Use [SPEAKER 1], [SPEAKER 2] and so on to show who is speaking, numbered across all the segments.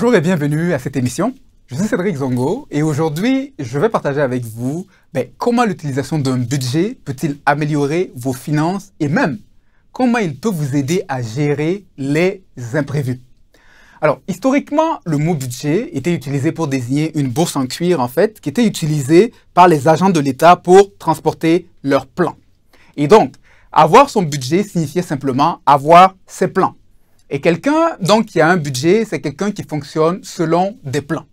[SPEAKER 1] Bonjour et bienvenue à cette émission. Je suis Cédric Zongo et aujourd'hui, je vais partager avec vous comment l'utilisation d'un budget peut-il améliorer vos finances et même comment il peut vous aider à gérer les imprévus. Alors, historiquement, le mot budget était utilisé pour désigner une bourse en cuir, en fait, qui était utilisée par les agents de l'État pour transporter leurs plans. Et donc, avoir son budget signifiait simplement avoir ses plans. Et quelqu'un, donc, qui a un budget, c'est quelqu'un qui fonctionne selon des plans.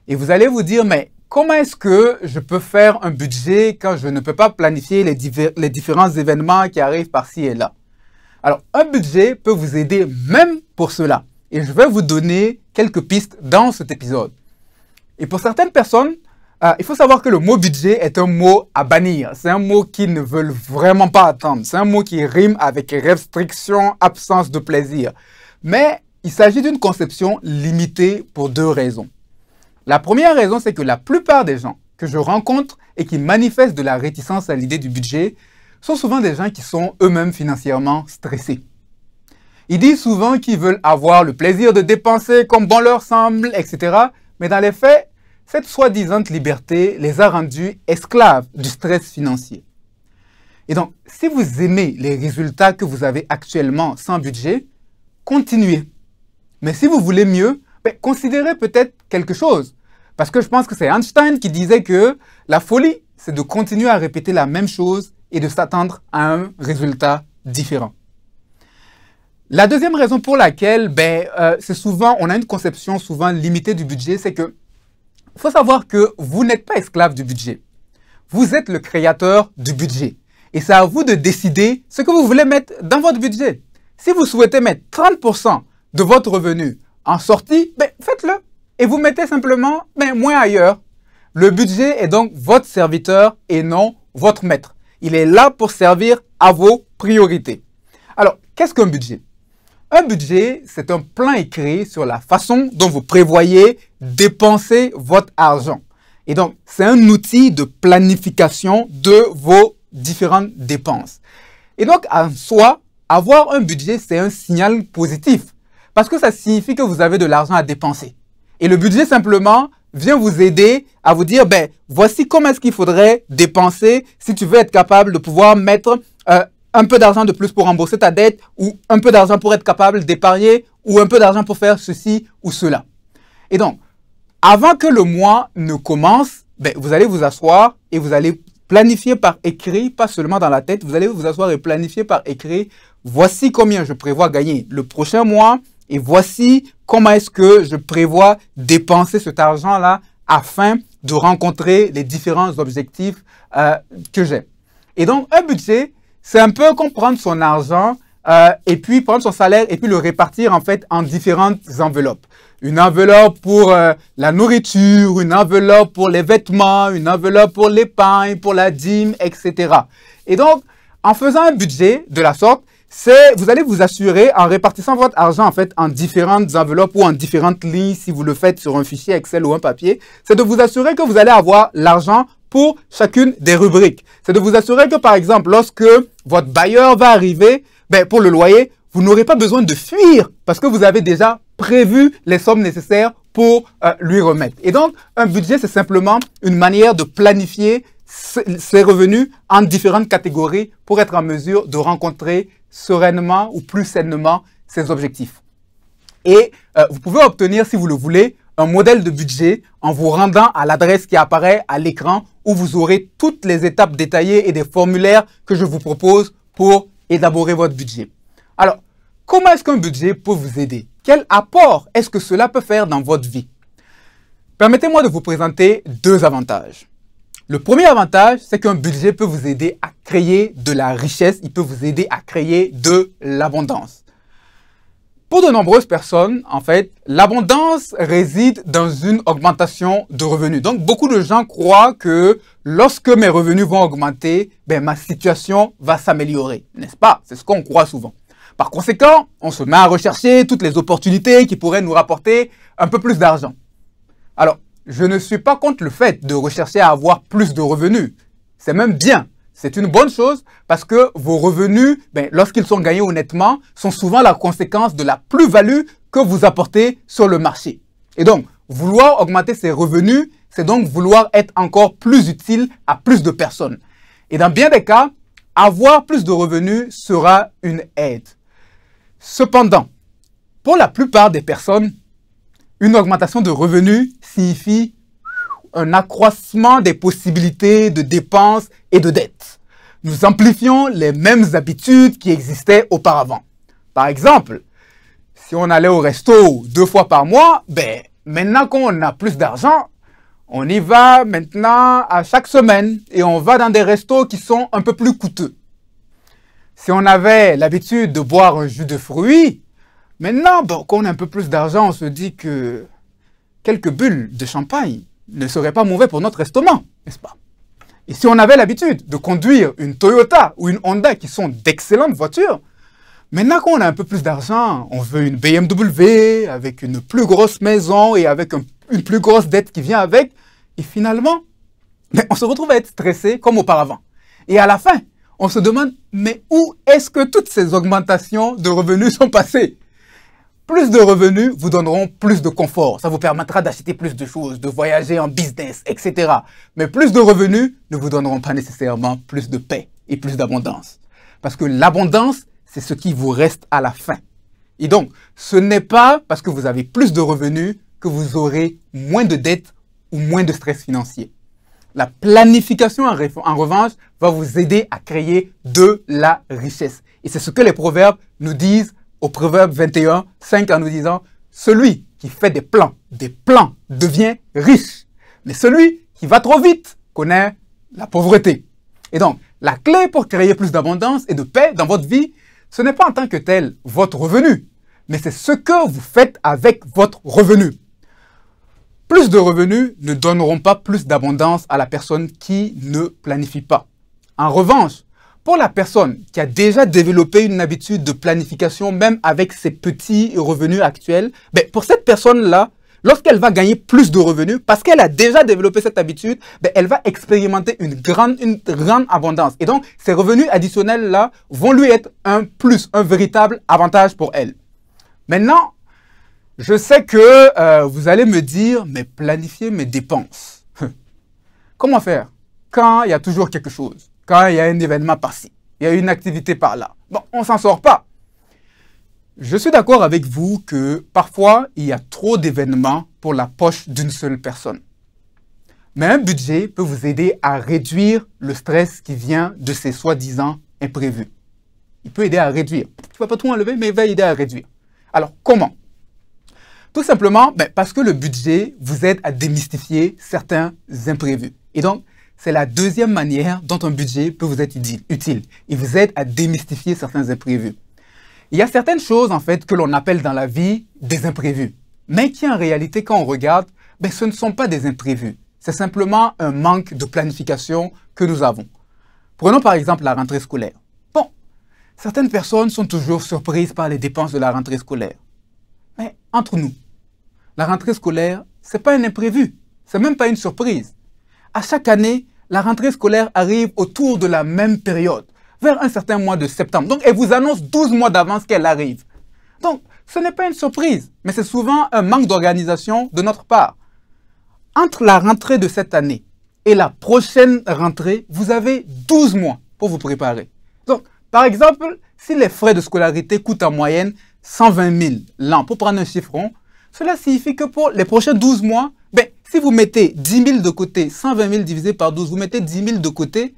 [SPEAKER 1] Et vous allez vous dire, mais comment est-ce que je peux faire un budget quand je ne peux pas planifier les différents événements qui arrivent par-ci et là? Alors, un budget peut vous aider même pour cela. Et je vais vous donner quelques pistes dans cet épisode. Et pour certaines personnes, il faut savoir que le mot budget est un mot à bannir. C'est un mot qu'ils ne veulent vraiment pas entendre. C'est un mot qui rime avec restriction, absence de plaisir. Mais il s'agit d'une conception limitée pour deux raisons. La première raison, c'est que la plupart des gens que je rencontre et qui manifestent de la réticence à l'idée du budget sont souvent des gens qui sont eux-mêmes financièrement stressés. Ils disent souvent qu'ils veulent avoir le plaisir de dépenser comme bon leur semble, etc. Mais dans les faits, cette soi-disant liberté les a rendus esclaves du stress financier. Et donc, si vous aimez les résultats que vous avez actuellement sans budget, continuez. Mais si vous voulez mieux, considérez peut-être quelque chose. Parce que je pense que c'est Einstein qui disait que la folie, c'est de continuer à répéter la même chose et de s'attendre à un résultat différent. La deuxième raison pour laquelle on a une conception souvent limitée du budget, c'est que il faut savoir que vous n'êtes pas esclave du budget. Vous êtes le créateur du budget. Et c'est à vous de décider ce que vous voulez mettre dans votre budget. Si vous souhaitez mettre 30% de votre revenu en sortie, faites-le. Et vous mettez simplement moins ailleurs. Le budget est donc votre serviteur et non votre maître. Il est là pour servir à vos priorités. Alors, qu'est-ce qu'un budget? Un budget, c'est un plan écrit sur la façon dont vous prévoyez dépenser votre argent. Et donc, c'est un outil de planification de vos différentes dépenses. Et donc, en soi, avoir un budget, c'est un signal positif. Parce que ça signifie que vous avez de l'argent à dépenser. Et le budget, simplement, vient vous aider à vous dire, voici comment est-ce qu'il faudrait dépenser si tu veux être capable de pouvoir mettre un peu d'argent de plus pour rembourser ta dette ou un peu d'argent pour être capable d'épargner ou un peu d'argent pour faire ceci ou cela. Et donc, avant que le mois ne commence, vous allez vous asseoir et vous allez planifier par écrit, pas seulement dans la tête, vous allez vous asseoir et planifier par écrit, voici combien je prévois gagner le prochain mois et voici comment est-ce que je prévois dépenser cet argent-là afin de rencontrer les différents objectifs que j'ai. Et donc, un budget, c'est un peu comme prendre son argent et puis prendre son salaire et puis le répartir en fait en différentes enveloppes. Une enveloppe pour la nourriture, une enveloppe pour les vêtements, une enveloppe pour l'épargne, pour la dîme, etc. Et donc, en faisant un budget de la sorte, vous allez vous assurer, en répartissant votre argent en fait en différentes enveloppes ou en différentes lignes, si vous le faites sur un fichier Excel ou un papier, c'est de vous assurer que vous allez avoir l'argent pour chacune des rubriques. C'est de vous assurer que, par exemple, lorsque votre bailleur va arriver, pour le loyer, vous n'aurez pas besoin de fuir parce que vous avez déjà prévu les sommes nécessaires pour lui remettre. Et donc, un budget, c'est simplement une manière de planifier ses revenus en différentes catégories pour être en mesure de rencontrer sereinement ou plus sainement ses objectifs. Et vous pouvez obtenir, si vous le voulez, un modèle de budget en vous rendant à l'adresse qui apparaît à l'écran où vous aurez toutes les étapes détaillées et des formulaires que je vous propose pour élaborer votre budget. Alors, comment est-ce qu'un budget peut vous aider? Quel apport est-ce que cela peut faire dans votre vie? Permettez-moi de vous présenter deux avantages. Le premier avantage, c'est qu'un budget peut vous aider à créer de la richesse, il peut vous aider à créer de l'abondance. Pour de nombreuses personnes, en fait, l'abondance réside dans une augmentation de revenus. Donc, beaucoup de gens croient que lorsque mes revenus vont augmenter, ma situation va s'améliorer. N'est-ce pas? C'est ce qu'on croit souvent. Par conséquent, on se met à rechercher toutes les opportunités qui pourraient nous rapporter un peu plus d'argent. Alors, je ne suis pas contre le fait de rechercher à avoir plus de revenus. C'est même bien. C'est une bonne chose parce que vos revenus, lorsqu'ils sont gagnés honnêtement, sont souvent la conséquence de la plus-value que vous apportez sur le marché. Et donc, vouloir augmenter ses revenus, c'est donc vouloir être encore plus utile à plus de personnes. Et dans bien des cas, avoir plus de revenus sera une aide. Cependant, pour la plupart des personnes, une augmentation de revenus signifie un accroissement des possibilités de dépenses et de dettes. Nous amplifions les mêmes habitudes qui existaient auparavant. Par exemple, si on allait au resto 2 fois par mois, maintenant qu'on a plus d'argent, on y va maintenant à chaque semaine et on va dans des restos qui sont un peu plus coûteux. Si on avait l'habitude de boire un jus de fruits, maintenant qu'on a un peu plus d'argent, on se dit que quelques bulles de champagne ne seraient pas mauvais pour notre estomac, n'est-ce pas? Et si on avait l'habitude de conduire une Toyota ou une Honda qui sont d'excellentes voitures, maintenant qu'on a un peu plus d'argent, on veut une BMW avec une plus grosse maison et avec une plus grosse dette qui vient avec. Et finalement, on se retrouve à être stressé comme auparavant. Et à la fin, on se demande, mais où est-ce que toutes ces augmentations de revenus sont passées? Plus de revenus vous donneront plus de confort. Ça vous permettra d'acheter plus de choses, de voyager en business, etc. Mais plus de revenus ne vous donneront pas nécessairement plus de paix et plus d'abondance. Parce que l'abondance, c'est ce qui vous reste à la fin. Et donc, ce n'est pas parce que vous avez plus de revenus que vous aurez moins de dettes ou moins de stress financier. La planification, en revanche, va vous aider à créer de la richesse. Et c'est ce que les proverbes nous disent au Proverbe 21, 5 en nous disant « Celui qui fait des plans devient riche. Mais celui qui va trop vite connaît la pauvreté. » Et donc, la clé pour créer plus d'abondance et de paix dans votre vie, ce n'est pas en tant que tel votre revenu, mais c'est ce que vous faites avec votre revenu. Plus de revenus ne donneront pas plus d'abondance à la personne qui ne planifie pas. En revanche, pour la personne qui a déjà développé une habitude de planification, même avec ses petits revenus actuels, pour cette personne-là, lorsqu'elle va gagner plus de revenus, parce qu'elle a déjà développé cette habitude, elle va expérimenter une grande abondance. Et donc, ces revenus additionnels-là vont lui être un plus, un véritable avantage pour elle. Maintenant, je sais que vous allez me dire, mais planifier mes dépenses. Comment faire quand il y a toujours quelque chose? Quand il y a un événement par-ci, il y a une activité par-là. Bon, on ne s'en sort pas. Je suis d'accord avec vous que parfois, il y a trop d'événements pour la poche d'une seule personne. Mais un budget peut vous aider à réduire le stress qui vient de ces soi-disant imprévus. Il peut aider à réduire. Tu ne vas pas tout enlever, mais il va aider à réduire. Alors, comment? Tout simplement parce que le budget vous aide à démystifier certains imprévus. Et donc, c'est la deuxième manière dont un budget peut vous être utile. Il vous aide à démystifier certains imprévus. Il y a certaines choses, en fait, que l'on appelle dans la vie des imprévus. Mais qui, en réalité, quand on regarde, ce ne sont pas des imprévus. C'est simplement un manque de planification que nous avons. Prenons par exemple la rentrée scolaire. Bon, certaines personnes sont toujours surprises par les dépenses de la rentrée scolaire. Mais entre nous, la rentrée scolaire, ce n'est pas un imprévu. Ce n'est même pas une surprise. À chaque année, la rentrée scolaire arrive autour de la même période, vers un certain mois de septembre. Donc, elle vous annonce 12 mois d'avance qu'elle arrive. Donc, ce n'est pas une surprise, mais c'est souvent un manque d'organisation de notre part. Entre la rentrée de cette année et la prochaine rentrée, vous avez 12 mois pour vous préparer. Donc, par exemple, si les frais de scolarité coûtent en moyenne 120 000 l'an, pour prendre un chiffre rond, cela signifie que pour les prochains 12 mois, si vous mettez 10 000 de côté, 120 000 divisé par 12, vous mettez 10 000 de côté,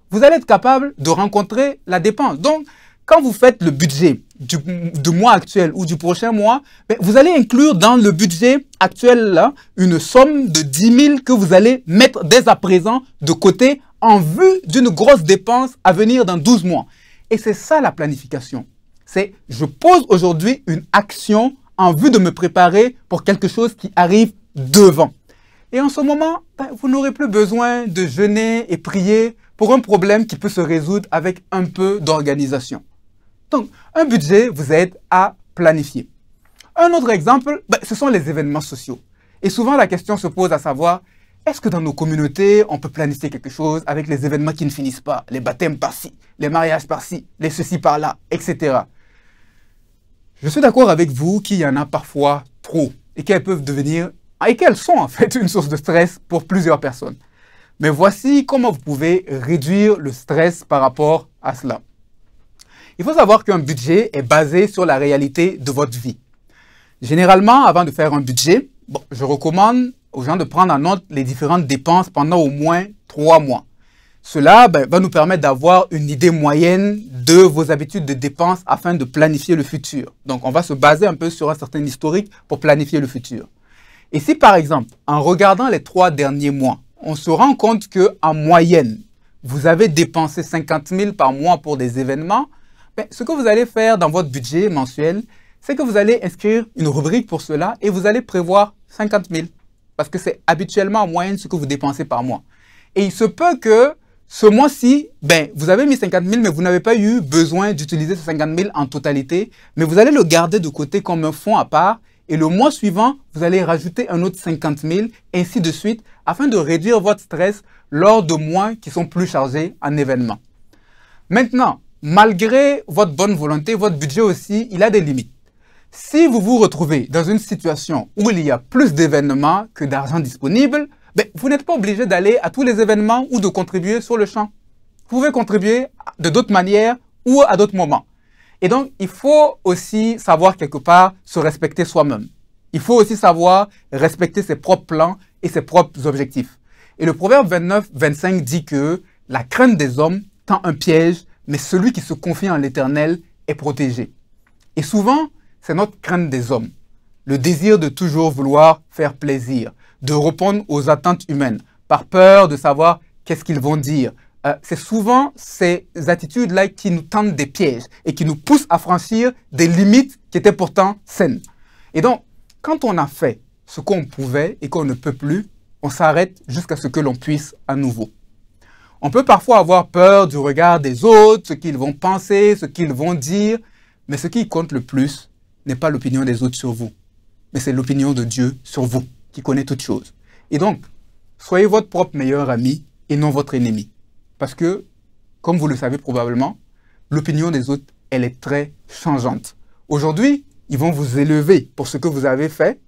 [SPEAKER 1] vous allez être capable de rencontrer la dépense. Donc, quand vous faites le budget du mois actuel ou du prochain mois, vous allez inclure dans le budget actuel là, une somme de 10 000 que vous allez mettre dès à présent de côté en vue d'une grosse dépense à venir dans 12 mois. Et c'est ça la planification. C'est je pose aujourd'hui une action en vue de me préparer pour quelque chose qui arrive devant. Et en ce moment, vous n'aurez plus besoin de jeûner et prier pour un problème qui peut se résoudre avec un peu d'organisation. Donc, un budget vous aide à planifier. Un autre exemple, ce sont les événements sociaux. Et souvent, la question se pose à savoir, est-ce que dans nos communautés, on peut planifier quelque chose avec les événements qui ne finissent pas, les baptêmes par-ci, les mariages par-ci, les ceci par-là, etc. Je suis d'accord avec vous qu'il y en a parfois trop. et qu'elles peuvent devenir, et qu'elles sont en fait une source de stress pour plusieurs personnes. Mais voici comment vous pouvez réduire le stress par rapport à cela. Il faut savoir qu'un budget est basé sur la réalité de votre vie. Généralement, avant de faire un budget, je recommande aux gens de prendre en note les différentes dépenses pendant au moins 3 mois. Cela va nous permettre d'avoir une idée moyenne de vos habitudes de dépenses afin de planifier le futur. Donc, on va se baser un peu sur un certain historique pour planifier le futur. Et si, par exemple, en regardant les 3 derniers mois, on se rend compte qu'en moyenne, vous avez dépensé 50 000 par mois pour des événements, ce que vous allez faire dans votre budget mensuel, c'est que vous allez inscrire une rubrique pour cela et vous allez prévoir 50 000. Parce que c'est habituellement en moyenne ce que vous dépensez par mois. Et il se peut que ce mois-ci, vous avez mis 50 000, mais vous n'avez pas eu besoin d'utiliser ces 50 000 en totalité, mais vous allez le garder de côté comme un fonds à part. Et le mois suivant, vous allez rajouter un autre 50 000, ainsi de suite, afin de réduire votre stress lors de mois qui sont plus chargés en événements. Maintenant, malgré votre bonne volonté, votre budget aussi, il a des limites. Si vous vous retrouvez dans une situation où il y a plus d'événements que d'argent disponible, vous n'êtes pas obligé d'aller à tous les événements ou de contribuer sur le champ. Vous pouvez contribuer de d'autres manières ou à d'autres moments. Et donc, il faut aussi savoir quelque part se respecter soi-même. Il faut aussi savoir respecter ses propres plans et ses propres objectifs. Et le proverbe 29-25 dit que la crainte des hommes tend un piège, mais celui qui se confie en l'Éternel est protégé. Et souvent, c'est notre crainte des hommes, le désir de toujours vouloir faire plaisir, de répondre aux attentes humaines, par peur de savoir qu'est-ce qu'ils vont dire. C'est souvent ces attitudes-là qui nous tendent des pièges et qui nous poussent à franchir des limites qui étaient pourtant saines. Et donc, quand on a fait ce qu'on pouvait et qu'on ne peut plus, on s'arrête jusqu'à ce que l'on puisse à nouveau. On peut parfois avoir peur du regard des autres, ce qu'ils vont penser, ce qu'ils vont dire, mais ce qui compte le plus n'est pas l'opinion des autres sur vous, mais c'est l'opinion de Dieu sur vous, qui connaît toutes choses. Et donc, soyez votre propre meilleur ami et non votre ennemi. Parce que, comme vous le savez probablement, l'opinion des autres, elle est très changeante. Aujourd'hui, ils vont vous élever pour ce que vous avez fait,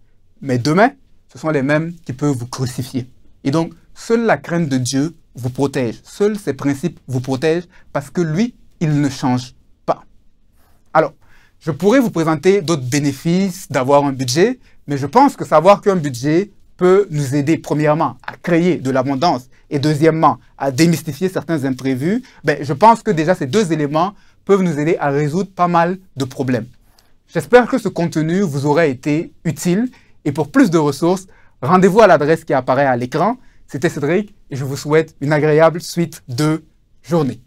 [SPEAKER 1] mais demain, ce sont les mêmes qui peuvent vous crucifier. Et donc, seule la crainte de Dieu vous protège. Seuls ses principes vous protègent parce que lui, il ne change pas. Alors, je pourrais vous présenter d'autres bénéfices d'avoir un budget, mais je pense que savoir qu'un budget peut nous aider, premièrement, à créer de l'abondance et deuxièmement, à démystifier certains imprévus, je pense que déjà ces 2 éléments peuvent nous aider à résoudre pas mal de problèmes. J'espère que ce contenu vous aura été utile et pour plus de ressources, rendez-vous à l'adresse qui apparaît à l'écran. C'était Cédric et je vous souhaite une agréable suite de journée.